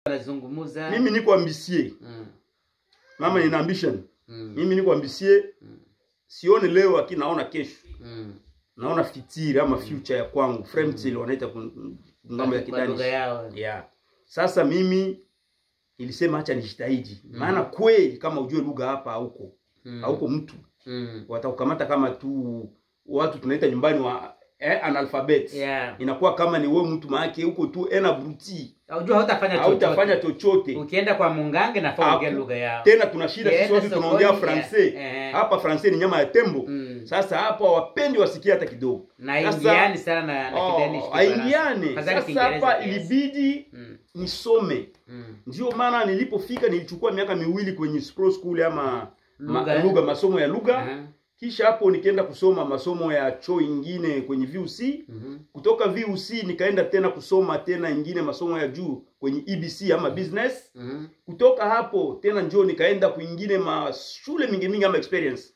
Anazungumuza. Mimi niko ambisie. Mama nina ambition. Mimi niko ambisie. Sione leo lakini naona kesho. Naona fitiri ama future ya kwangu. Fremtil wanaita ngambo ya kidani. Yeah. Sasa mimi ilisema acha nijitahidi. Maana kweli kama ujue lugha hapa huko. Hauko mtu. Watakukamata kama tu watu tunaita nyumbani wa analphabet. Inakuwa kama ni wewe mtu maana huko tu ena bruti. Unajua hautafanya chochote. Ukienda kwa mungange na faongea lugha yao. Tena tuna shida sisi wote tunaongea francais. Hapa francais ni nyama ya tembo. Sasa hapa wapendi wasikie hata kidogo. Na Indiani sana na Kidanish. Indiani. Sasa hapa ilibidi nisome. Ndio maana nilipofika nilichukua miaka miwili kwenye school ama lugha masomo ya lugha. Kisha hapo nikaenda kusoma masomo ya chuo ingine kwenye VUC. Kutoka VUC nikaenda tena kusoma tena ingine masomo ya juu kwenye EBC ama business. Kutoka hapo tena njoo nikaenda kuingine shule mingi ama experience.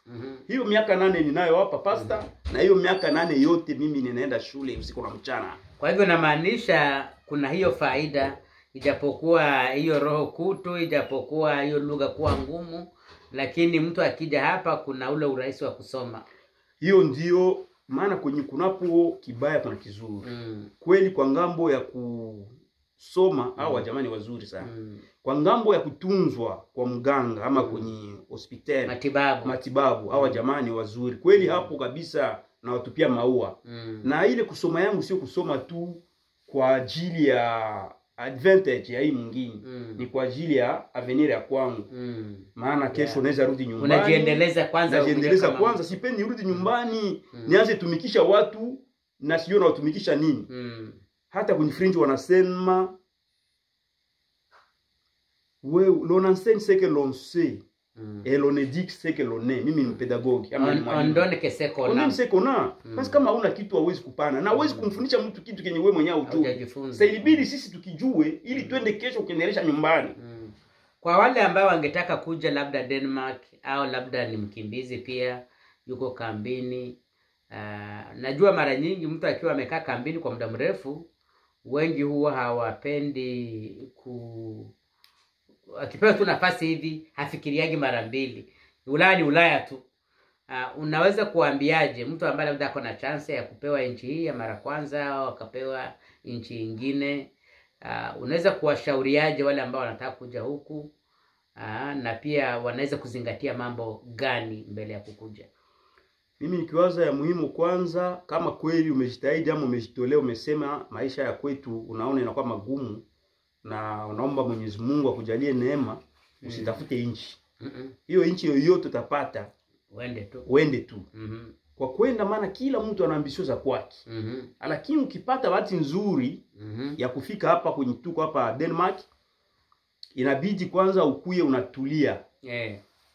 Hiyo miaka 8 ninayo hapa pasta na hiyo miaka 8 yote mimi ninaenda shule usiku na mchana. Kwa hivyo namaanisha kuna hiyo faida ijapokuwa hiyo roho kutu, ijapokuwa hiyo lugha kuwa ngumu. Lakini mtu akija hapa kuna ule urahisi wa kusoma. Hiyo ndio maana kwenye kunapo kibaya kuna kizuri. Kweli kwa ngambo ya kusoma hawa jamani wazuri sana. Kwa ngambo ya kutunzwa kwa mganga ama kwenye hospitali matibabu hawa jamani wazuri. Kweli hapo kabisa na watupia maua. Na ile kusoma yangu sio kusoma tu kwa ajili ya advantage ya hii mwingine ni kwa ajili ya avenir ya kwangu. Maana kesho naweza rudi nyumbani. Unajiendeleza kwanza. Unajiendeleza kwanza, sipendi nirudi nyumbani nianze tumikisha watu na sio na watumikisha nini. Hata kwenye French wanasema wewe l'on enseigne ce que l'on sait et l'on éduque ce que l'on est. Mimi ni pedagogue ama ni mwalimu. On donne que c'est qu'on a. On sait qu'on a. Parce kama hauna kitu hauwezi kupana na hauwezi kumfundisha mtu kitu kenye wewe mwenyewe hujui. Sasa ilibidi sisi tukijue ili twende kesho kuendelesha nyumbani. Kwa wale ambao wangetaka kuja labda Denmark au labda ni mkimbizi pia yuko kambini. Najua mara nyingi mtu akiwa amekaa kambini kwa muda mrefu wengi huwa hawapendi akipewa tu nafasi hivi hafikiriagi mara mbili. Ulaya ni Ulaya tu. Unaweza kuambiaje mtu ambaye labda ako na chance ya kupewa nchi hii ya mara kwanza au akapewa nchi nyingine, unaweza kuwashauriaje wale ambao wanataka kuja huku na pia wanaweza kuzingatia mambo gani mbele ya kukuja? Mimi nikiwaza ya muhimu kwanza, kama kweli umejitahidi ama umejitolea umesema maisha ya kwetu unaona inakuwa magumu na unaomba Mwenyezi Mungu akujalie neema, usitafute nchi. Hiyo nchi yoyote utapata, uende tu. Kwa kwenda maana kila mtu ana ambisio za kwake. Lakini ukipata bahati nzuri ya kufika hapa kwenye tuko hapa Denmark, inabidi kwanza ukuye unatulia.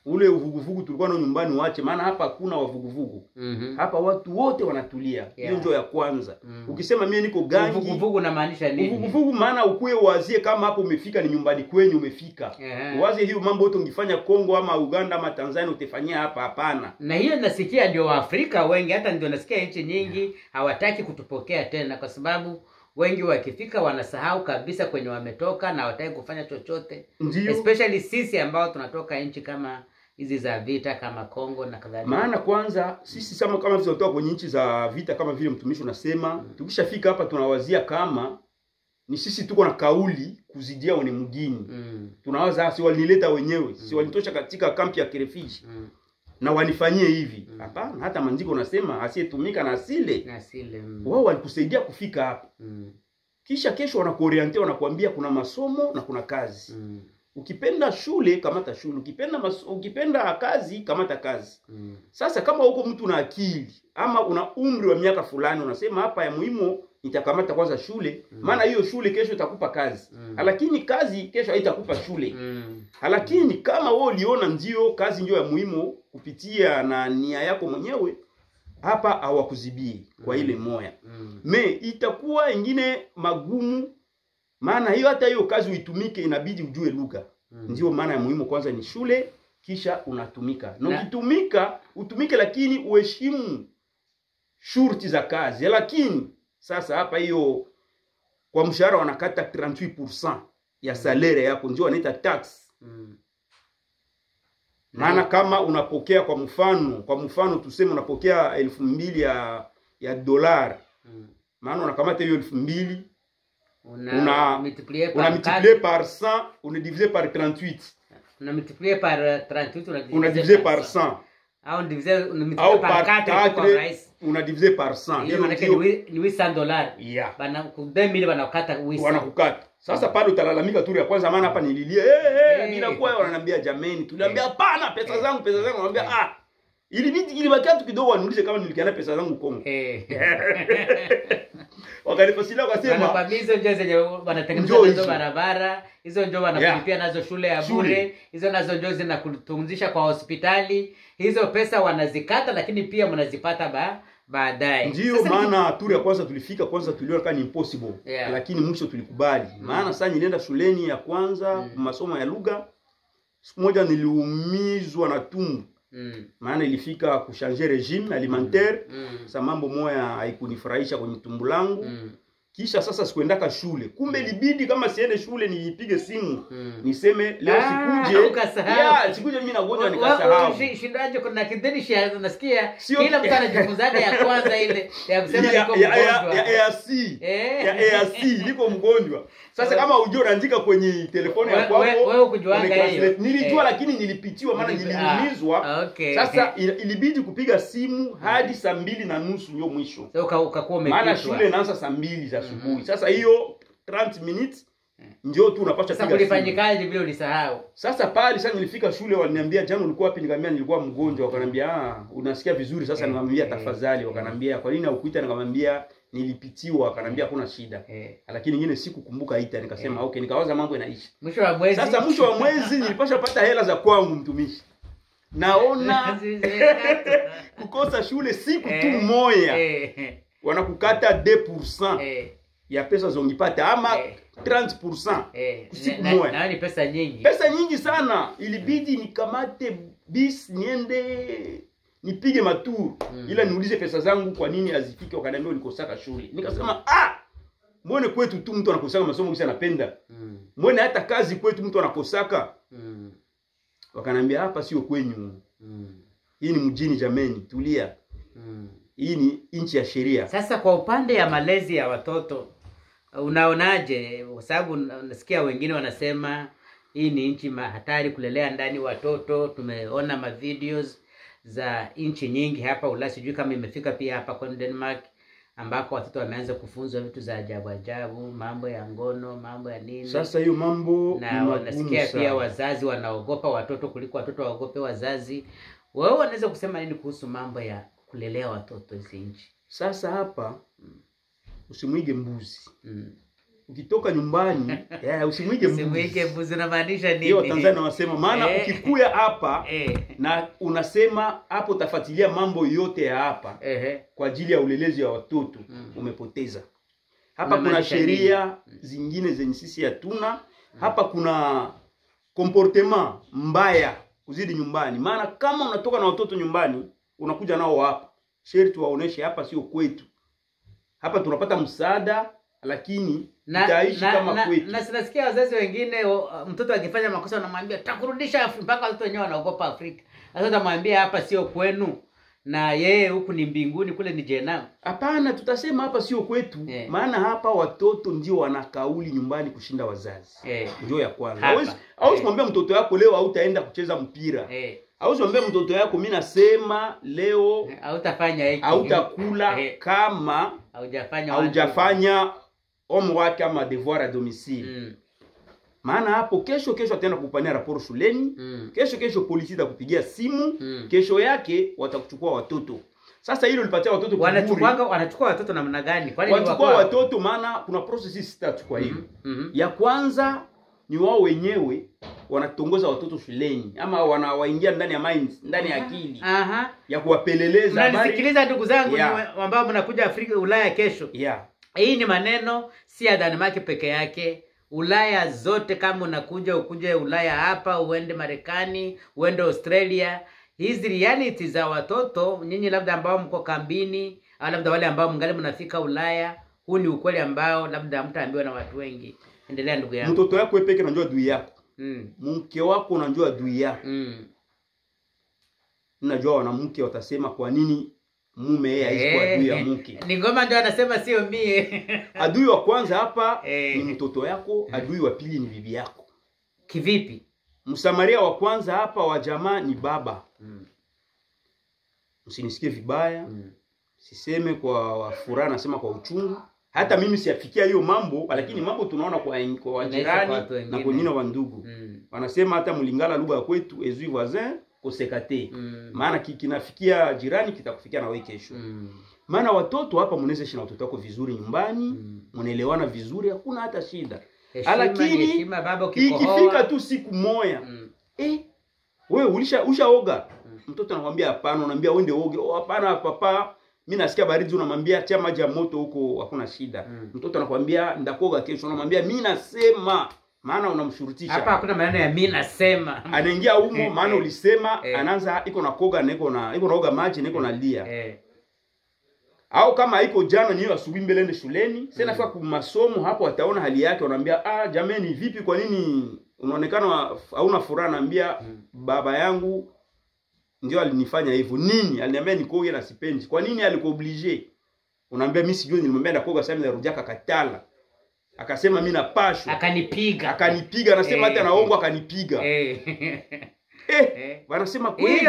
Ule uvuguvugu tulikuwa na nyumbani uache, maana hapa hakuna wavuguvugu. Hapa watu wote wanatulia. Hiyo ndio ya kwanza. Ukisema mimi niko gangi, uvuguvugu unamaanisha nini? Uvuguvugu maana ukuye wazie kama hapo umefika ni nyumbani kwenyu umefika. Wazie hiyo mambo yote ungefanya Kongo ama Uganda ama Tanzania utafanyia hapa hapana. Na hiyo nasikia ndio Waafrika wengi, hata ndio nasikia nchi nyingi hawataki kutupokea tena kwa sababu wengi wakifika wanasahau kabisa kwenye wametoka na hawataki kufanya chochote. Especially sisi ambao tunatoka nchi kama hizi za vita kama Kongo na kadhalika. Maana kwanza sisi kama vile tunatoka kwenye nchi za vita kama vile mtumishi unasema, tukishafika hapa tunawazia kama ni sisi tuko na kauli kuzidia wale mgini. Tunawaza si walinileta wenyewe, si walinitosha katika kampi ya Kerefiji. Na wanifanyie hivi. Hapana, hata maandiko unasema asiyetumika na asile. Wao walikusaidia kufika hapa. Kisha kesho wanakuorientea wanakuambia kuna masomo na kuna kazi. Ukipenda shule kamata shule, ukipenda kazi kamata kazi. Sasa kama uko mtu na akili ama una umri wa miaka fulani unasema hapa ya muhimu nitakamata kwanza shule, maana hiyo shule kesho itakupa kazi. Lakini kazi kesho haitakupa shule. Lakini kama wewe uliona ndio kazi ndio ya muhimu kupitia na nia yako mwenyewe, hapa hawakuzibii kwa ile moya. Itakuwa ingine magumu. Maana hiyo hata hiyo kazi uitumike inabidi ujue lugha. Ndio maana ya muhimu kwanza ni shule kisha unatumika. Na ukitumika utumike lakini uheshimu shurti za kazi. Lakini sasa hapa hiyo kwa mshahara wanakata 38%. ya salaire yako, ndio wanaita tax. Maana kama unapokea kwa mfano tuseme unapokea 2,000 ya dollar, maana unakamata hiyo 2,000 una multiplier par 100, on divise par 38. Una multiplier par 38, on divise par 100. Au multiplier par 4 kwa rais. Una divise par 100. Hiyo maana ni $800. Yeah. Bana ku 2000 wanakata $800. Wanakukata. Sasa pale utalalamika tu ya kwanza, maana hapa nililia bila kwa wananiambia jameni, tuliambia hapana, pesa zangu. Wananiambia ilibakia tu kidogo, waniulize kama nilikiana pesa zangu Kongo. Wakanifasilia wakasema kwa hizo njoo zenye wanatengeneza hizo barabara, hizo njoo wanakulipia nazo shule ya bure, hizo nazo njoo zinakutunzisha kwa hospitali, hizo pesa wanazikata, lakini pia mnazipata baadaye. Ndio maana turi ya kwanza tulifika, kwanza tuliona kama ni impossible, lakini mwisho tulikubali. Maana sasa nilienda shuleni ya kwanza masomo ya lugha, siku moja niliumizwa na tumbo. Maana ilifika kuchanger regime alimentaire. Sasa mambo moya haikunifurahisha kwenye tumbo langu. Kisha sasa sikuendaka shule. Kumbe ilibidi kama siende shule nipige simu. Niseme leo sikuje. Sikuje mimi nagonjwa nikasahau. Shindaje kuna kideni shia nasikia kila mtu anajifunzaga ya kwanza ile ya kusema niko mgonjwa. Ya EAC niko mgonjwa. Sasa kama ujue unaandika kwenye telefoni yako wewe kujuanga hiyo. Nilijua lakini nilipitiwa maana niliumizwa. Sasa ilibidi kupiga simu hadi 2:30 ndio mwisho. Sasa ukakuwa umepitwa. Maana shule inaanza 2 za asubuhi. Sasa hiyo 30 minutes ndio tu unapaswa piga. Sasa kulifanyikaje vile ulisahau? Sasa pale sasa nilifika shule, waliniambia jana ulikuwa wapi? Nikamwambia nilikuwa mgonjwa. Wakaniambia unasikia vizuri sasa? Nikamwambia tafadhali. Wakaniambia kwa nini haukuita? Nikamwambia nilipitiwa. Wakaniambia hakuna shida. Lakini nyingine sikukumbuka ita. Nikasema okay, nikawaza mambo yanaisha. Mwisho wa mwezi. Sasa mwisho wa mwezi nilipaswa pata hela za kwangu mtumishi. Naona kukosa shule siku tu moja. Wanakukata 2% ya pesa zongipata ama 30% siku moja. Na ni pesa nyingi. Pesa nyingi sana. Ilibidi nikamate bis niende nipige maturu ila niulize pesa zangu kwa nini hazifiki. Wakaniambia ulikosaka shule. Nikasema mbona kwetu tu mtu anakosaka masomo kisa anapenda. Mbona hata kazi kwetu mtu anakosaka. Wakaniambia hapa sio kwenyu. Hii ni mjini jameni, tulia. Hii ni nchi ya sheria. Sasa kwa upande ya malezi ya watoto unaonaje? Kwa sababu nasikia wengine wanasema hii ni nchi hatari kulelea ndani watoto. Tumeona ma videos za nchi nyingi hapa Ulaya, sijui kama imefika pia hapa kwa Denmark, ambako watoto wameanza kufunzwa vitu za ajabu, mambo ya ngono, mambo ya nini. Sasa hiyo mambo na wanasikia pia wazazi wanaogopa watoto kuliko watoto waogope wazazi. Wewe unaweza kusema nini kuhusu mambo ya kulelea watoto hizi nchi? Sasa hapa usimwige mbuzi. Ukitoka nyumbani usimwige mbuzi. Usimwige mbuzi unamaanisha nini? Hiyo Tanzania wasema maana ukikuya hapa na unasema hapo utafuatilia mambo yote ya hapa kwa ajili ya ulelezi wa watoto, umepoteza. Hapa kuna sheria zingine zenye sisi hatuna. Hapa kuna comportement mbaya kuzidi nyumbani. Maana kama unatoka na watoto nyumbani unakuja nao hapa, sherti waoneshe hapa sio kwetu. Hapa tunapata msaada lakini tutaishi kama kwetu. Na sinasikia wazazi wengine mtoto akifanya makosa wanamwambia takurudisha Afrika, mpaka watoto wenyewe wanaogopa Afrika. Sasa utamwambia hapa sio kwenu na yeye huku ni mbinguni, kule ni jehanamu. Hapana, tutasema hapa sio kwetu. Maana hapa watoto ndio wana kauli nyumbani kushinda wazazi. Ndio ya kwanza. Hauwezi kumwambia mtoto wako leo hautaenda kucheza mpira. Hauwezi kumwambia mtoto wako mimi nasema leo hautafanya hiki, hautakula kama haujafanya homework kama devoir à domicile. Maana hapo kesho ataenda kupania rapport shuleni. Kesho polisi itakupigia simu. Kesho yake watakuchukua watoto. Sasa hilo lipatia watoto kiburi. Wanachukua watoto namna gani? Kwani wanachukua watoto maana kuna process tatu kwa hiyo. Ya kwanza ni wao wenyewe wanatongoza watoto shuleni ama wanawaingia ndani ya minds, ndani ya akili. Ya kuwapeleleza habari. Mnasikiliza ndugu zangu ambao mnakuja Afrika Ulaya kesho. Hii ni maneno si ya Denmark peke yake. Ulaya zote, kama unakuja ukuje Ulaya hapa, uende Marekani, uende Australia, hizi reality za watoto, nyinyi labda ambao mko kambini, au labda wale ambao mngali mnafika Ulaya, huu ni ukweli ambao labda mtaambiwa na watu wengi. Endelea ndugu yangu. Mtoto yako wewe peke unajua adui yako. Mke wako unajua adui yako. Unajua wanamke watasema kwa nini mume yeye haishi kwa adui ya mke. Ni ngoma ndio anasema sio mie. Adui wa kwanza hapa ni mtoto yako, adui wa pili ni bibi yako. Kivipi? Msamaria wa kwanza hapa wa jamaa ni baba. Msinisikie vibaya. Siseme kwa furaha, nasema kwa uchungu. Hata mimi siafikia hiyo mambo, lakini mambo tunaona kwa wajirani na kwa wengine wa ndugu. Wanasema hata mlingala lugha ya kwetu ezui voisin kosekate. Maana kinafikia jirani kitakufikia na wewe kesho. Maana watoto hapa mnaweza ishi na watoto wako vizuri nyumbani, mnaelewana vizuri, hakuna hata shida. Lakini ikifika tu siku moja, wewe ushaoga. Mtoto anakuambia hapana, unamwambia uende oge. Hapana papa, mimi nasikia baridi, unamwambia tia maji ya moto huko, hakuna shida. Mtoto anakuambia ndakoga kesho, unamwambia mimi nasema, maana unamshurutisha. Hapa hakuna maneno ya mimi nasema. Anaingia humo maana ulisema, anaanza iko na koga na iko naoga maji na iko na lia. Au kama iko jana ni asubuhi mbele ende shuleni, sasa nafika kwa masomo hapo ataona hali yake, wanaambia jameni vipi, kwa nini unaonekana hauna furaha? Naambia baba yangu ndio alinifanya hivyo. Nini? Aliniambia nikoge na sipendi. Kwa nini alikuoblige? Unaambia mimi sijui, nilimwambia nakoga sasa narudia kakatala. Akasema mimi napashwa. Akanipiga nasema hata naongo akanipiga. Wanasema kweli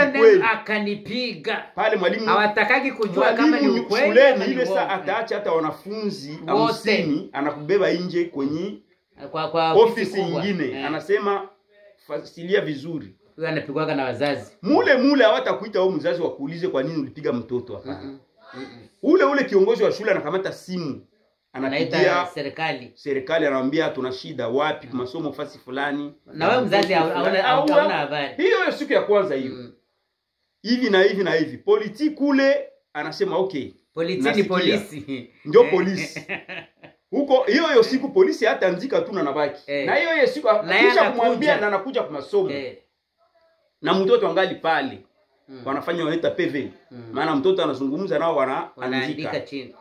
akanipiga. Pale mwalimu hawatakaki kujua kama ni ukweli. Shuleni ile saa ataacha hata wanafunzi 50 anakubeba nje kwenye kwa ofisi nyingine. Anasema fasilia vizuri. Huyo anapigwaga na wazazi. Mule hawatakuita wewe mzazi wakuulize kwa nini ulipiga mtoto hapa. Ule kiongozi wa shule anakamata simu. Anapigia serikali anamwambia tuna shida wapi kwa masomo fasi fulani. Na wewe mzazi hauna habari. Hiyo siku ya kwanza hiyo. Hivi na hivi na hivi. Polisi kule anasema okay. Polisi ni polisi. Ndio polisi. Huko hiyo siku polisi hata anzika tu na nabaki. Na hiyo siku kisha kumwambia na anakuja kwa masomo. Na mtoto angali pale. Wanafanya wanaita PV. Maana mtoto anazungumza nao wanaandika chini.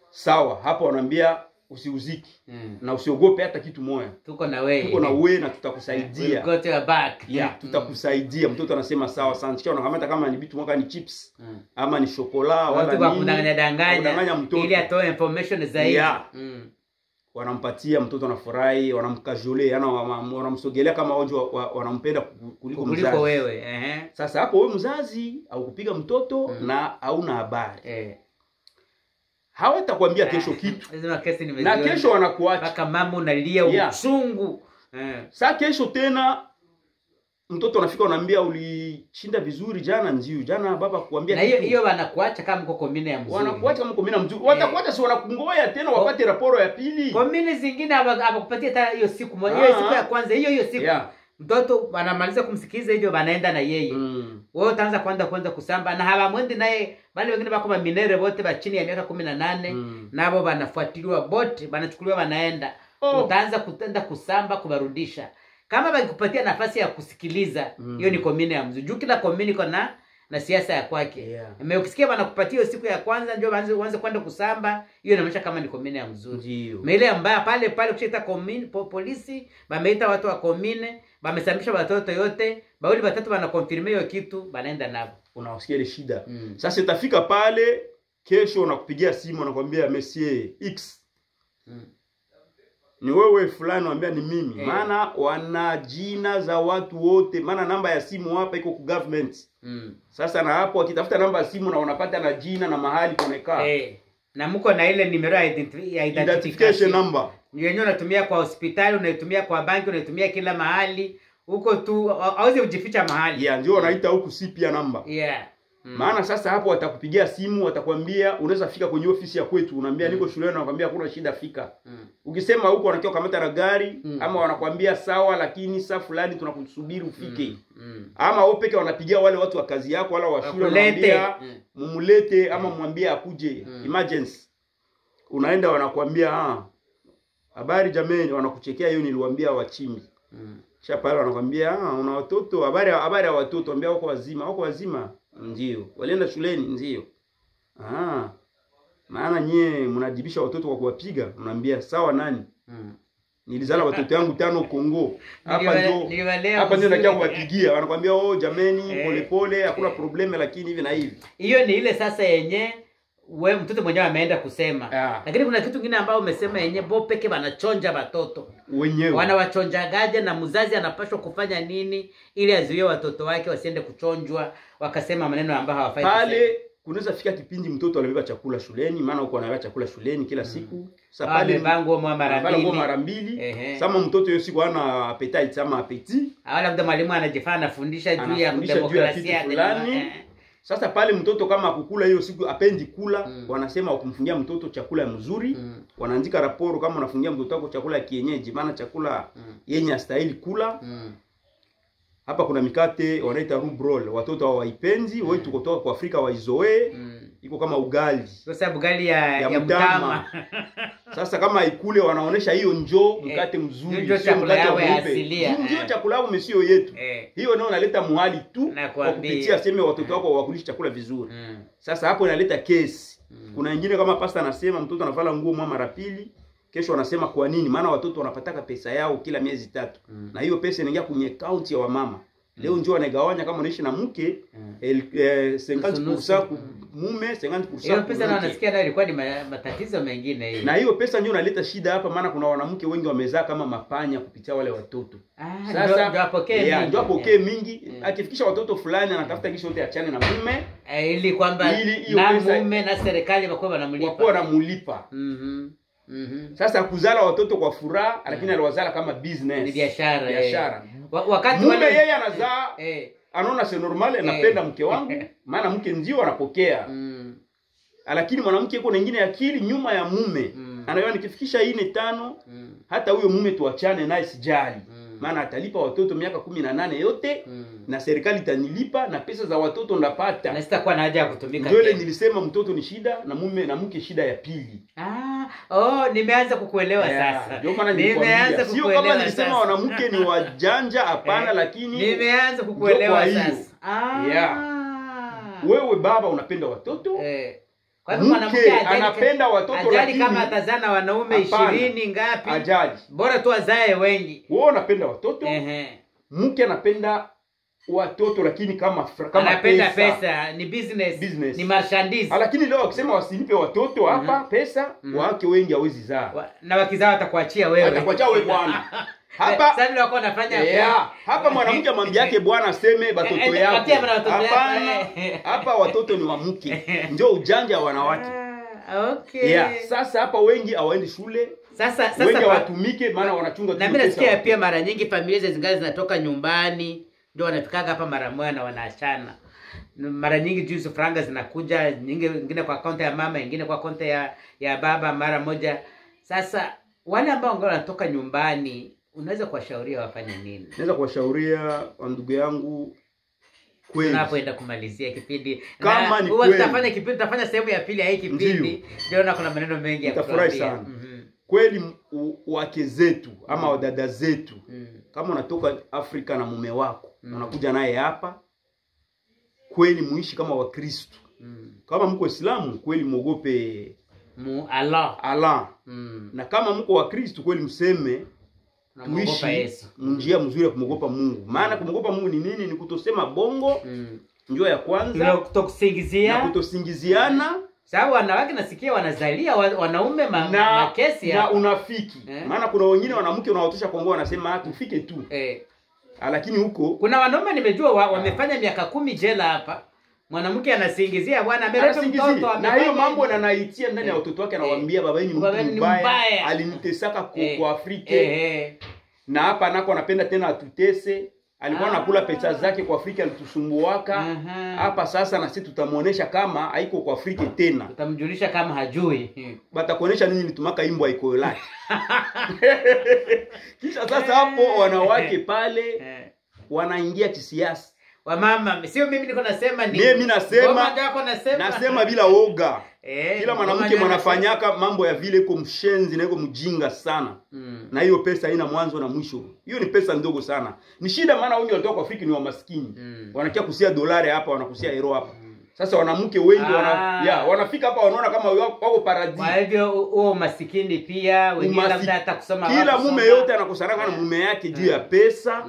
Sawa, hapo wanaambia usiuziki na usiogope hata kitu moja. Tuko na wewe na tutakusaidia. We'll go to your back. Tutakusaidia. Mtoto anasema sawa sana. Kisha wanakamata kama ni vitu mwaka ni chips ama ni chokola wala nini. Watu kudanganya mtoto ili atoe information zaidi. Wanampatia mtoto anafurahi, wanamkajole, wanamsogelea kama wanampenda kuliko mzazi. Wewe. Sasa hapo wewe mzazi au kupiga mtoto na hauna habari. Hawatakwambia kesho kitu. Na kesho wanakuacha. Paka mama unalia uchungu. Sasa kesho tena mtoto anafika unaambia ulishinda vizuri jana nziu. Jana baba kuambia. Na hiyo wanakuacha kama mko komine ya mzuri. Wanakuacha kama komine mzuri. Watakuacha si wanakungoya tena wapate raporo ya pili. Komine zingine hawakupatia hata hiyo siku moja. Hiyo siku ya kwanza hiyo siku. Mtoto wanamaliza kumsikiliza hivyo wanaenda na yeye. Wewe utaanza kwanza kusamba na hawamwendi naye, bali wengine bako minere wote ba chini ya miaka 18 nabo wanafuatiliwa bote, wanachukuliwa wanaenda. Utaanza kutenda kusamba kubarudisha. Kama bakikupatia nafasi ya kusikiliza, hiyo ni komine ya mzuri. Juu kila komine iko na siasa ya kwake. Ukisikia wanakupatia hiyo siku ya kwanza ndio waanze kwenda kusamba, hiyo inaonyesha kama ni komine ya mzuri. Ile ambayo pale ukishaita komine polisi, wameita watu wa komine, wamesamisha watoto yote, bauli watatu wanakonfirm hiyo kitu, wanaenda nabo. Unawasikia ile shida. Sasa itafika pale kesho unakupigia simu anakuambia Monsieur X. Ni wewe fulani, anambia ni mimi. Maana wana jina za watu wote, maana namba ya simu hapa iko ku government. Sasa na hapo wakitafuta namba ya simu na wanapata na jina na mahali kunekaa. Na mko na ile numero ya identification number. Yenyewe unatumia kwa hospitali, unaitumia kwa banki, unaitumia kila mahali. Huko tu hauwezi kujificha mahali. Ndio wanaita huku CPR number. Maana sasa hapo watakupigia simu, watakwambia unaweza fika kwenye ofisi ya kwetu, unaambia niko shuleni, wanakuambia hakuna shida fika. Ukisema huko wanakiwa kamata na gari ama wanakuambia sawa lakini saa fulani tunakusubiri ufike. Ama wao peke wanapigia wale watu wa kazi yako wala wa shule, wanaambia mumulete ama mwambie akuje emergency. Unaenda wanakuambia habari jameni, wanakuchekea hiyo niliwaambia wachimbi. Kisha pale wanakuambia una watoto, habari ya watoto, ambia wako wazima. Ndio. Walienda shuleni ndio. Maana nyie mnajibisha watoto kwa kuwapiga, unaambia sawa nani? Nilizala watoto yangu 5 Kongo. Hapa ndio nakia kuwapigia. Wanakuambia jameni pole pole, hakuna probleme lakini hivi na hivi. Hiyo ni ile sasa yenye wewe mtoto mwenyewe ameenda kusema. Lakini kuna kitu kingine ambao umesema yenye bo peke wanachonja watoto. Wenyewe. Wanawachonjagaje na mzazi anapaswa kufanya nini ili azuie watoto wake wasiende kuchonjwa wakasema maneno ambayo hawafai kusema. Pale kunaweza fika kipindi mtoto anabeba chakula shuleni, maana uko anabeba chakula shuleni kila siku. Sasa pale bango mara mbili. Sama mtoto hiyo siku hana appetite ama appetite. Labda mwalimu anajifanya anafundisha juu ya demokrasia fulani. Sasa pale mtoto kama kukula hiyo siku apendi kula, wanasema wakumfungia mtoto chakula mzuri, wanaandika raporo kama unafungia mtoto wako chakula kienyeji, maana chakula yenye astahili kula. Hapa kuna mikate wanaita rubrol, watoto hawaipendi, wewe tuko kutoka kwa Afrika waizoee, iko kama ugali. Sasa ugali ya mtama. Sasa kama ikule wanaonesha hiyo njoo mkate mzuri, ndio chakula yao ya asilia. Ndio chakula yao mesio yetu. Hiyo nao inaleta muhali tu kwa kupitia sema watoto wako wakulisha chakula vizuri. Sasa hapo inaleta kesi. Kuna wengine kama pasta anasema mtoto anavala nguo mara pili, kesho anasema kwa nini? Maana watoto wanapataka pesa yao kila miezi 3. Na hiyo pesa inaingia kwenye account ya wamama. Leo njoo anagawanya kama unaishi na mke 50% mume 50%. Hiyo pesa na unasikia ndio ilikuwa ni matatizo mengine hiyo. Na hiyo pesa ndio inaleta shida hapa, maana kuna wanawake wengi wamezaa kama mapanya kupitia wale watoto. Sasa ndio apokee mingi. Akifikisha watoto fulani anatafuta kisha yote achane na mume ili kwamba na mume na serikali wako wanamulipa. Sasa kuzala watoto kwa furaha, lakini aliwazala kama business. Ni biashara. Wakati mume yeye anazaa anaona si normal, anapenda mke wangu, maana mke ndio anapokea. Lakini mwanamke yuko na nyingine akili nyuma ya mume. Anaona nikifikisha 4-5 hata huyo mume tuachane naye sijali. Maana atalipa watoto miaka 18 yote na serikali itanilipa na pesa za watoto ndapata. Na sitakuwa na haja ya kutumika. Ndio ile nilisema mtoto ni shida na mume na mke shida ya pili. Nimeanza kukuelewa sasa. Nimeanza kukuelewa. Sio kama nilisema wanamke ni wajanja, hapana, lakini nimeanza kukuelewa sasa. Wewe baba unapenda watoto? Kwa hivyo mwanamke anapenda watoto lakini kama atazana wanaume 20 ngapi? Ajali. Bora tu azae wengi. Wewe unapenda watoto? Mke anapenda watoto lakini kama anapenda pesa, ni business. Ni merchandise. Lakini leo akisema wasinipe watoto hapa pesa, wake wengi hawezi zaa. Na wakizaa watakuachia wewe. Atakuachia wewe bwana. Hapa sasa ndio wako anafanya hapa mwanamke amwambia yake bwana aseme watoto yako. Hapana. Hapa watoto ni wa mke. Ndio ujanja wa wanawake. Sasa hapa wengi hawaendi shule. Sasa wengi hawatumike maana wanachunga tu. Na mimi nasikia pia mara nyingi familia zingazi zinatoka nyumbani ndio wanafikaga hapa mara moja na wanaachana. Mara nyingi juzi franga zinakuja nyingine kwa akaunti ya mama, nyingine kwa akaunti ya baba mara moja. Sasa wale ambao wanatoka nyumbani unaweza kuwashauria wafanye nini? Naweza kuwashauria ndugu yangu kweli. Tunapoenda kumalizia kipindi. Kama ni kweli. Tutafanya kipindi, tutafanya sehemu ya pili ya hii kipindi. Ndio na kuna maneno mengi ya kutuambia. Nitafurahi sana. Kweli wake zetu ama wadada zetu. Kama unatoka Afrika na mume wako, unakuja naye hapa. Kweli muishi kama Wakristo. Kama mko Waislamu kweli muogope Allah. Na kama mko Wakristo kweli mseme tuishi njia mzuri ya kumogopa Mungu. Maana kumogopa Mungu ni nini? Ni kutosema bongo. Njoo ya kwanza. Na kutosingiziana. Sababu wanawake nasikia wanazalia wanaume makesi na unafiki. Maana kuna wengine wanamke unawatosha Kongo wanasema tufike tu. Lakini huko kuna wanaume nimejua wamefanya miaka 10 jela hapa. Mwanamke anasingizia bwana ameleta mtoto na hiyo mambo anaitia ndani ya watoto wake, anawaambia baba yenu ni mbaya, alinitesaka kwa Afrika. Na hapa nako anapenda tena atutese. Alikuwa anakula pesa zake kwa Afrika alitusumbuaka. Hapa sasa na sisi tutamuonesha kama haiko kwa Afrika tena. Tutamjulisha kama hajui. Batakuonesha nini nitumaka imbo haiko lake. Kisha sasa hapo wanawake pale wanaingia kisiasa. Wamama, sio mimi niko nasema ni. Mimi nasema bila woga. Kila mwanamke mwanafanyaka mambo ya vile iko mshenzi na iko mjinga sana. Na hiyo pesa haina mwanzo na mwisho. Hiyo ni pesa ndogo sana. Ni shida maana wengi walitoka Afrika ni wa maskini. Wanakia kusia dolari hapa, wanakusia euro hapa. Sasa wanamke wengi wanafika hapa wanaona kama wako paradis. Kwa hivyo huo masikini pia wengine labda hata kusoma kila mume yote anakusana na mume yake juu ya pesa,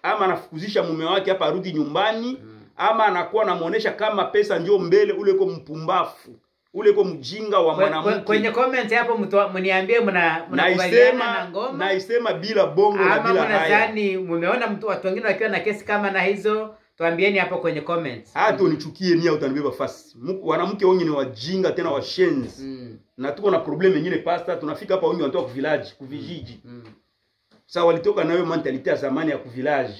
ama anafukuzisha mume wake hapa arudi nyumbani, ama anakuwa anamuonesha kama pesa ndio mbele, ule uko mpumbafu, ule uko mjinga wa mwanamke. Kwenye comment hapo mniambie mnakubaliana na ngoma. Naisema bila bongo na bila haya. Ama mnadhani mmeona watu wengine wakiwa na kesi kama na hizo? Tuambieni hapo kwenye comments. Hata unichukie nia utanibeba fast. Wanamke wengi ni wajinga tena washenzi. Na tuko na problem nyingine pastor, tunafika hapa wengi wanatoka village, kuvijiji. Sasa walitoka na hiyo mentality ya zamani ya kuvillage.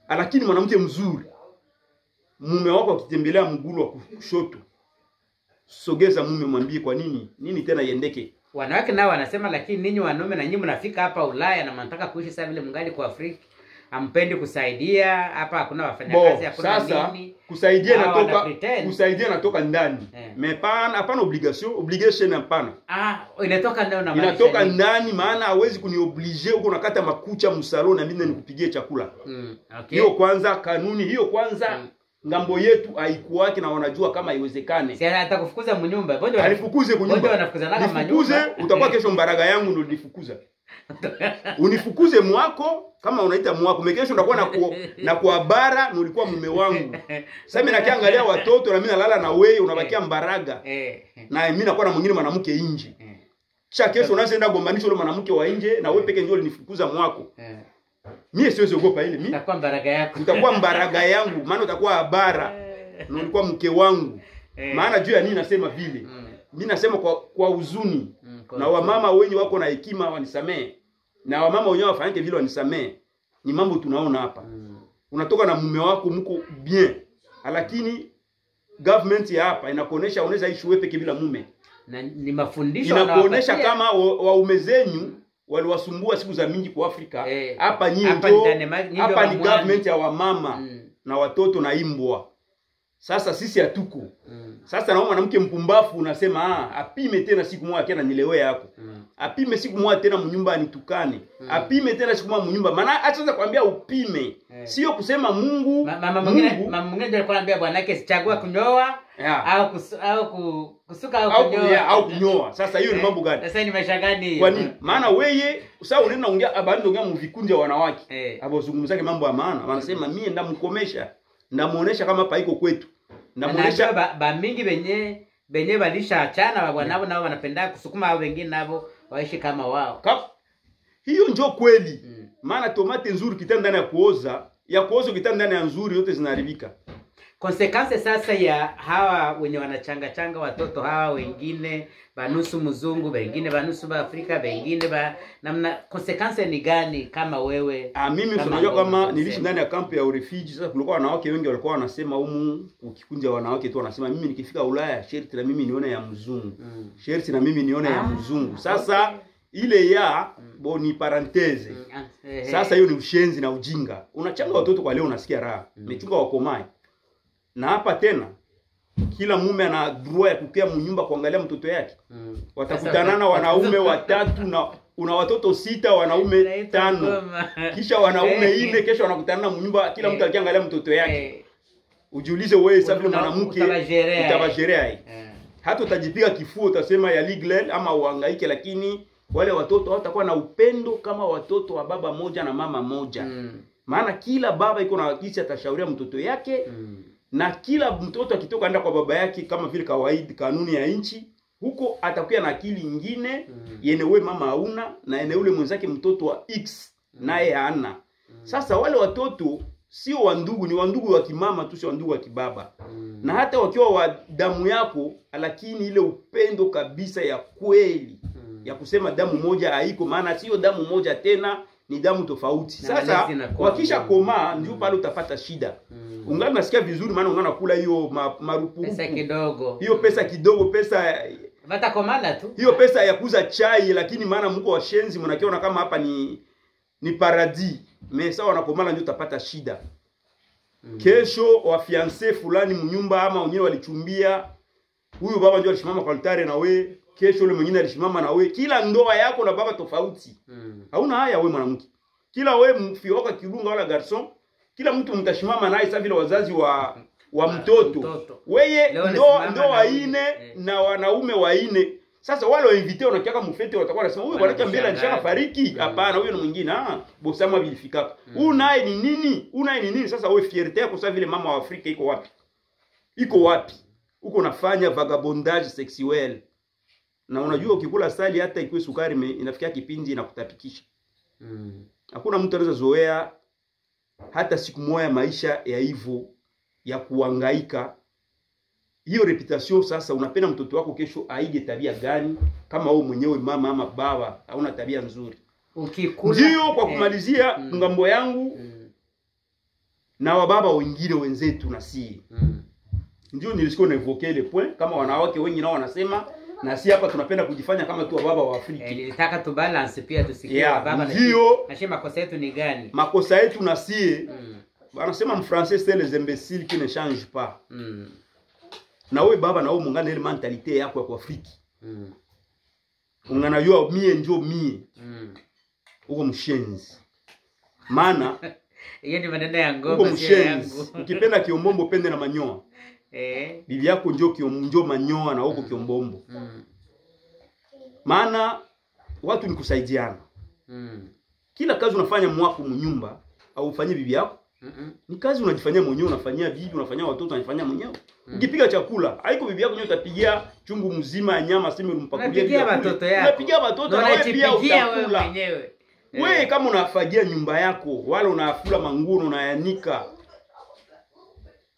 Lakini mwanamke mzuri, mume wako akitembelea mgulu wa kushoto, sogeza mume, mwambie kwa nini tena iendeke. Wanawake nao wanasema lakini ninyi wanaume na nyinyi mnafika hapa Ulaya na mnataka kuishi sawa vile mngali kwa Afrika. Ampendi kusaidia hapa, hakuna wafanyakazi, hakuna nini. Kusaidia natoka ndani. Hapana obligation hapana. Inatoka ndani na inatoka ndani, maana hawezi kunioblige huko nakata makucha msalon na mimi nikupigie chakula. Hiyo kwanza kanuni, hiyo kwanza ngambo yetu haikuwaki na wanajua kama haiwezekane. Si atakufukuza mnyumba. Bonjo alifukuze kunyumba. Bonjo wanafukuzana kama manyumba. Utakuwa kesho mbaraga yangu ndio nifukuza. Unifukuze mwako kama unaita mwako. Mekesho ndakuwa na kuabara nilikuwa mume wangu. Sasa mimi nakiangalia watoto na mimi nalala na wewe unabakia mbaraga. Na mimi nakuwa na mwingine mwanamke nje. Kisha kesho unaenda gombanisha yule mwanamke wa nje na wewe peke ndio ulinifukuza mwako. Mimi siwezi ogopa ile mimi. Utakuwa mbaraga yako. Utakuwa mbaraga yangu, maana utakuwa abara. Na ulikuwa mke wangu. Maana juu ya nini nasema vile? Mimi nasema kwa huzuni. Na wamama wenye wako na hekima wanisamee. Na wamama wenyewe wafanyike vile wanisamee. Ni mambo tunaona hapa. Unatoka na mume wako mko bien. Lakini government ya hapa inakuonesha unaweza ishi wewe peke bila mume. Na ni mafundisho inakuonesha kama waume zenyu waliwasumbua siku za mingi kwa Afrika. Hapa nyinyi hapa ni government ya wamama na watoto na imbwa. Sasa sisi hatuko. Sasa naomba mwanamke mpumbafu unasema apime tena siku moja akiana nilewea yako. Apime siku moja tena mnyumba anitukane. Apime tena siku moja mnyumba. Maana acha kwambia upime. Sio kusema Mungu. Mama mwingine alikuwa anambia bwanake sichagua kunyoa au kusuka au kunyoa au kunyoa. Sasa hiyo ni mambo gani? Sasa ni maisha gani? Kwa nini? Maana wewe sasa unaenda ongea abandi ongea mvikundi wa wanawake. Abozungumzake mambo ya maana. Wanasema mimi ndamkomesha. Ndamuonesha kama paiko kwetu. Ndamuonesha ba mingi benye balisha achana wanao nao wanapenda kusukuma hao wengine nao waishi kama wao. Hiyo njoo kweli. Maana tomate nzuri kitanda ndani ya kuoza kitanda ndani ya nzuri yote zinaharibika. Consequence sasa ya hawa wenye wanachanga watoto hawa wengine banusu mzungu, wengine banusu ba Afrika, wengine namna consequence ni gani kama wewe? Mimi tunajua kama nilishi ndani ya kampu ya refugee. Sasa kulikuwa wanawake wengi walikuwa wanasema ukikunja wanawake tu wanasema mimi nikifika Ulaya sherti na mimi nione ya mzungu. Sherti na mimi nione ya mzungu. Sasa ile ya boni parenthese. Sasa hiyo ni ushenzi na ujinga. Unachanga watoto kwa leo unasikia raha. Mechunga wakomai. Na hapa tena kila mume ana droit ya kukaa mnyumba kuangalia mtoto yake. Watakutanana wanaume watatu na una watoto 6, wanaume 5. Kisha wanaume 4 kesho wanakutana mnyumba kila mtu akiangalia mtoto yake. Ujiulize wewe sasa vile mwanamke utabajerea. Hata utajipiga kifua utasema ya legal ama uhangaike, lakini wale watoto hawatakuwa na upendo kama watoto wa baba moja na mama moja. Maana kila baba iko na kisi atashauria mtoto yake. Na kila mtoto akitoka enda kwa baba yake kama vile kawaida kanuni ya nchi, huko atakuwa na akili nyingine yene wewe mama hauna na yene ule mwenzake mtoto wa X naye hana. Sasa wale watoto sio wandugu, ni wandugu wa kimama tu, sio wandugu wa kibaba. Na hata wakiwa wa damu yako, lakini ile upendo kabisa ya kweli ya kusema damu moja haiko, maana sio damu moja tena, ni damu tofauti. Sasa wakisha koma ndio pale utapata shida. Ungana nasikia vizuri maana ungana kula hiyo marupurupu. Pesa kidogo. Hiyo pesa kidogo, pesa watakomana tu. Hiyo pesa ya kuuza chai, lakini maana mko washenzi mnakiona kama hapa ni paradis. Mesa wanakomana ndio utapata shida. Kesho wa fiancé fulani mnyumba ama wengine walichumbia. Huyu baba ndio alisimama kwa altare na we, kesho yule mwingine alisimama na we. Kila ndoa yako na baba tofauti. Hauna haya wewe mwanamke. Kila wewe mfioka kirunga wala garson, kila mtu mtashimama naye sasa vile wazazi wa mtoto. Weye ndoa ine na wanaume waine. Sasa wale wainvite wanakiaka mufete watakuwa nasema huyu bwana mbele alishaka fariki. Hapana, huyo ni mwingine. Bosama bilifika. Unaye ni nini? Unaye ni nini? Sasa wewe fierté yako sasa vile mama wa Afrika iko wapi? Iko wapi? Uko unafanya vagabondage sexuel. Na unajua ukikula asali hata ikuwe sukari inafikia kipindi inakutapikisha. Hakuna mtu anaweza zoea hata siku moja maisha ya hivyo ya kuhangaika. Hiyo reputation sasa unapenda mtoto wako kesho aige tabia gani kama wewe mwenyewe mama ama baba hauna tabia nzuri. Ukikula ndio kwa kumalizia ngambo yangu na wababa wengine wenzetu na si. Ndio nilisiko na evoke le point kama wanawake wengi nao wanasema na si hapa tunapenda kujifanya kama tu baba wa Afrika. Nilitaka tu balance pia tusikie baba na shi makosa yetu ni gani? Makosa yetu na si wanasema en français c'est les imbéciles qui ne changent pas. Na wewe baba na wewe mungana ile mentalite yako ya Afrika. Unganajua mie njo mie. Uko mshenzi. Maana hiyo ni maneno ya ngoma si yangu. Ukipenda kiombombo pende na manyoa. Bibi yako njo manyoa na huko kiombombo. Maana watu ni kusaidiana. Kila kazi unafanya mwako mnyumba au ufanye bibi yako. Ni kazi unajifanyia mwenyewe, unafanyia bibi, unafanyia watoto, unafanyia mwenyewe. Ukipiga chakula, haiko bibi yako ndio utapigia chungu mzima ya nyama sema umpakulie bibi yako. Unapigia watoto na wewe pia utakula mwenyewe. Wewe kama unafagia nyumba yako, wala unafula manguo unayanika.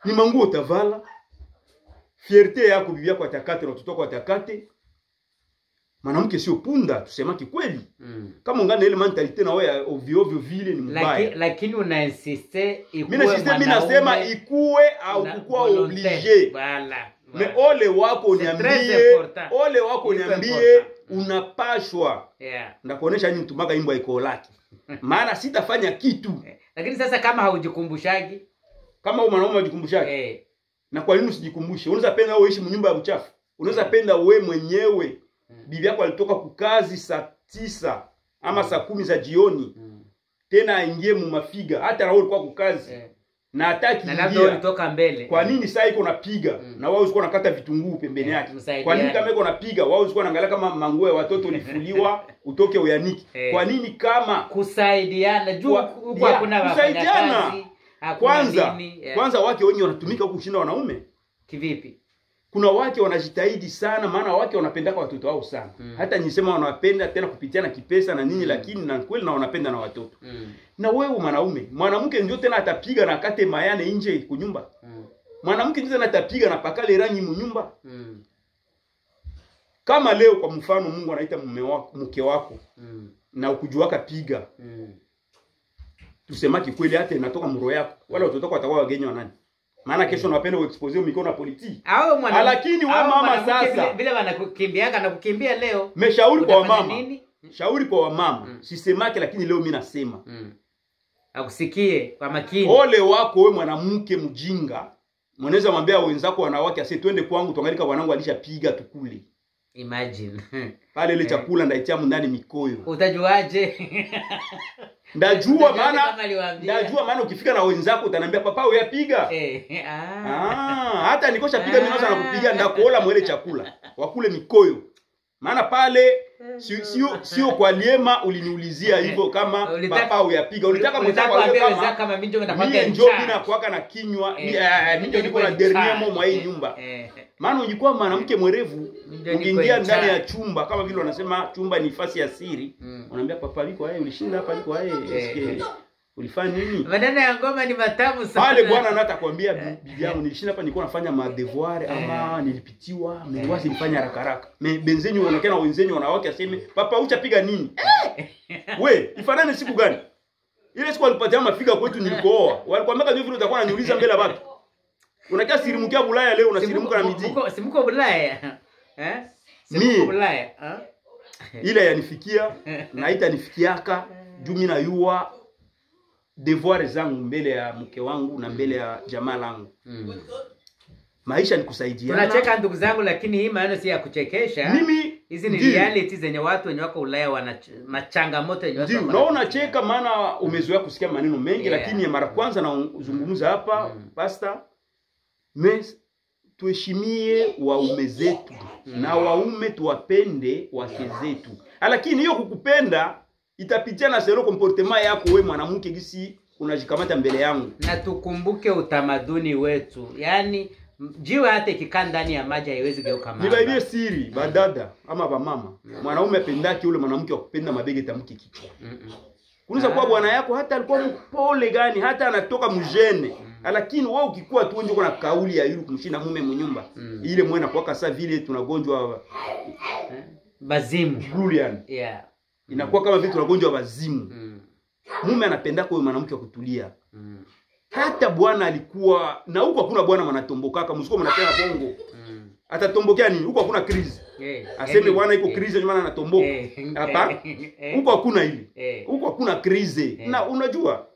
Ni manguo utavala. Fierté yako bibi yako atakate na watoto wako atakate. Mwanamke sio punda, tusema kweli. Kama ungana ile mentalite na wewe ovyo vile ni mbaya. Lakini una insiste ikuwe mwanaume. Mimi nasema ikuwe au kukua obligé. Voilà. Me ole wako niambie, unapashwa. Ndakuonesha nini mtumaka imbo iko laki. Maana sitafanya kitu. Lakini sasa kama haujikumbushaji, kama wewe mwanaume hujikumbushaji. Na kwa nini usijikumbushe? Unaweza penda wewe uishi mnyumba ya uchafu. Unaweza penda wewe mwenyewe. Bibi yako alitoka kukazi saa 9 ama saa 10 za jioni. Tena aingie mu mafiga hata na wewe ulikuwa kukazi. Na hataki na labda ulitoka mbele. Kwa nini saa iko napiga na wao ulikuwa unakata vitunguu pembeni yake? Kwa nini kama iko napiga wao ulikuwa unaangalia kama manguo ya watoto ulifuliwa utoke uyaniki? Kwa nini kama kusaidiana juu huko hakuna wafanyakazi? Kwanza wake wengi wanatumika huko kushinda wanaume. Kivipi? Kuna wake wanajitahidi sana maana wake wanapendaka watoto wao sana. Hata nisema wanawapenda tena kupitiana kipesa na nini lakini na kweli na wanapenda na watoto. Na wewe mwanamke ndio tena atapiga na kate mayane nje kunyumba. Mwanamke ndio tena atapiga na pakale rangi mnyumba. Kama leo kwa mfano Mungu anaita mke wako na ukujuaka piga. Tusemaki kweli hata inatoka mroho yako. Wala watoto wako watakuwa wageni wa nani? Maana kesho unapenda uexpose mikono na politiki. Lakini wewe mama sasa vile wanakukimbiaga na kukimbia leo. Meshauri kwa mama. Shauri kwa mama. Sisemake lakini leo mimi nasema. Akusikie kwa makini. Ole wako wewe mwanamke mjinga. Mwanaweza mwambia wenzako wanawake ase twende kwangu tuangalika wanangu alishapiga tukule. Imagine. Pale ile chakula ndaitia ndani mikoyo. Utajuaje? Ndajua maana ukifika na wenzako utaniambia papa wewe yapiga. Hata nikosha piga mimi naanza nakupiga ndakuola mwele chakula. Wakule mikoyo. Maana pale sio kwa liema uliniulizia hivyo kama papa uyapiga. Ulitaka mwenzako awe kama mimi ndio bina kuaka na kinywa. Mimi ndio niko na dernier mot mwa hii nyumba. Maana ungekuwa mwanamke mwerevu ukiingia ndani ya chumba kama vile wanasema chumba ni nafasi ya siri. Unaambia papa liko ulishinda hapa liko ulifanya nini? Maneno ya ngoma ni matamu sana. Pale bwana anatakwambia bibi yangu nilishinda hapa nilikuwa nafanya ma devoir ama nilipitiwa, mengwasi nilifanya haraka haraka. Benzeni unaonekana wenzeni wanawake aseme papa uchapiga nini? We, ifanane siku gani? Ile siku alipatia mafiga kwetu nilikooa. Walikwambia ndio vile utakuwa unaniuliza mbele ya watu. Unakia sirimukia Bulaya leo unasirimuka na miji. Simuko Bulaya. Simuko Bulaya. Ile yanifikia na itanifikiaka juu mimi najua devoir zangu mbele ya mke wangu na mbele ya jamaa langu. Maisha ni kusaidiana. Tunacheka ndugu zangu lakini hii maana si ya kuchekesha. Mimi hizi ni reality zenye watu wenye wako Ulaya wana machangamoto yenye watu. Ndio, naona cheka maana umezoea kusikia maneno mengi lakini mara kwanza na uzungumza hapa pastor tuheshimie waume zetu na waume tuwapende wake zetu. Lakini hiyo kukupenda itapitia na sero comportement yako wewe mwanamke gisi unajikamata mbele yangu. Na tukumbuke utamaduni wetu. Yaani jiwe hata ikikaa ndani ya maji haiwezi geuka mamba. Nibaibie siri badada ama bamama. Mwanaume apendaki yule mwanamke akupenda mabege tamke kichwa. Kunaweza kuwa bwana yako hata alikuwa mpole gani, hata anatoka mjene. Lakini wewe ukikuwa tu nje uko na kauli ya yule kumshinda mume mnyumba. Ile mwana kwa kasa vile tunagonjwa bazimu. Julian. Yeah. Inakuwa kama vile tunagonjwa bazimu. Mume anapenda kwa mwanamke wa kutulia. Hata bwana alikuwa na huko hakuna bwana mnatombokaka msiko mnatena bongo. Atatombokea nini? Huko hakuna krizi. Aseme bwana iko krizi ndio maana anatomboka. Hapa huko hakuna ile. Huko hakuna krizi. Na unajua